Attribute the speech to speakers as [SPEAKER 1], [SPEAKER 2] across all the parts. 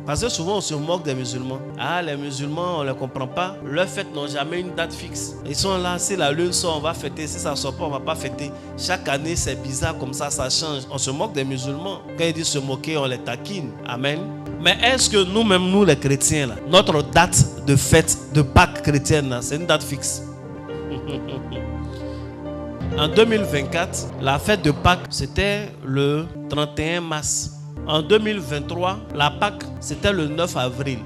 [SPEAKER 1] Parce que souvent on se moque des musulmans. Ah, les musulmans, on ne les comprend pas. Leurs fêtes n'ont jamais une date fixe. Ils sont là, si la lune sort, on va fêter. Si ça ne sort pas, on ne va pas fêter. Chaque année, c'est bizarre comme ça change. On se moque des musulmans. Quand ils disent se moquer, on les taquine. Amen. Mais est-ce que nous-mêmes, nous les chrétiens, là, notre date de fête de Pâques chrétienne, c'est une date fixe? En 2024, la fête de Pâques, c'était le 31 mars. En 2023, la Pâques, c'était le 9 avril.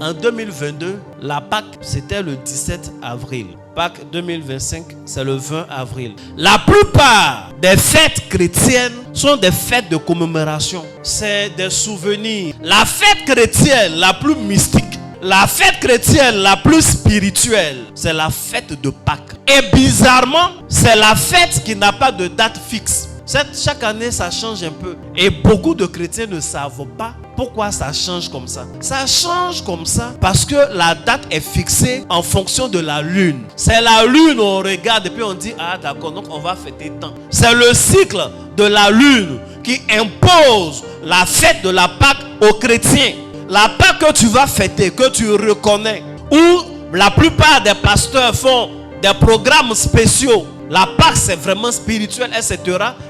[SPEAKER 1] En 2022, la Pâques, c'était le 17 avril. Pâques 2025, c'est le 20 avril. La plupart des fêtes chrétiennes sont des fêtes de commémoration. C'est des souvenirs. La fête chrétienne la plus mystique, la fête chrétienne la plus spirituelle, c'est la fête de Pâques. Et bizarrement, c'est la fête qui n'a pas de date fixe. Chaque année, ça change un peu. Et beaucoup de chrétiens ne savent pas pourquoi ça change comme ça. Ça change comme ça parce que la date est fixée en fonction de la lune. C'est la lune, on regarde et puis on dit, ah d'accord, donc on va fêter tant. C'est le cycle de la lune qui impose la fête de la Pâque aux chrétiens. La Pâque que tu vas fêter, que tu reconnais, où la plupart des pasteurs font des programmes spéciaux. La Pâque, c'est vraiment spirituel, etc.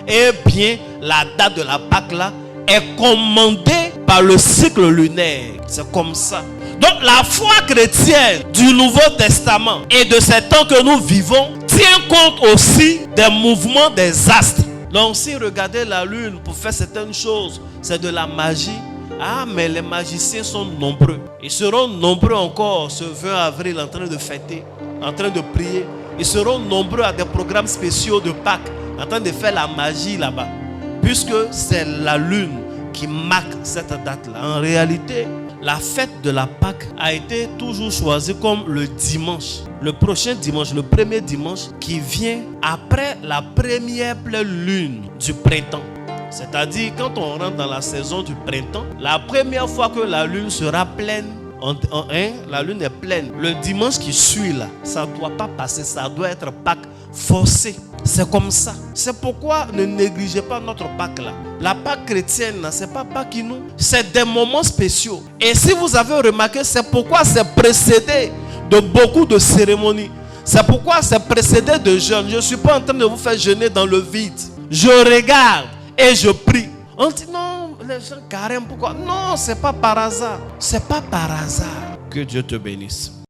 [SPEAKER 1] Et bien, la date de la Pâque là est commandée par le cycle lunaire. C'est comme ça. Donc, la foi chrétienne du Nouveau Testament et de ces temps que nous vivons tient compte aussi des mouvements des astres. Donc, si regarder la lune pour faire certaines choses, c'est de la magie. Ah, mais les magiciens sont nombreux. Ils seront nombreux encore ce 20 avril en train de fêter, en train de prier. Ils seront nombreux à des programmes spéciaux de Pâques, en train de faire la magie là-bas. Puisque c'est la lune qui marque cette date-là. En réalité, la fête de la Pâque a été toujours choisie comme le dimanche. Le prochain dimanche, le premier dimanche qui vient après la première pleine lune du printemps. C'est-à-dire quand on rentre dans la saison du printemps, la première fois que la lune sera pleine, la lune est pleine. Le dimanche qui suit là, ça ne doit pas passer, ça doit être Pâques forcé. C'est comme ça. C'est pourquoi ne négligez pas notre Pâques là. La Pâques chrétienne, ce n'est pas Pâques qui nous. C'est des moments spéciaux. Et si vous avez remarqué, c'est pourquoi c'est précédé de beaucoup de cérémonies. C'est pourquoi c'est précédé de jeûnes. Je ne suis pas en train de vous faire jeûner dans le vide. Je regarde et je prie. On dit non, les gens carême, pourquoi? Non, c'est pas par hasard. C'est pas par hasard. Que Dieu te bénisse.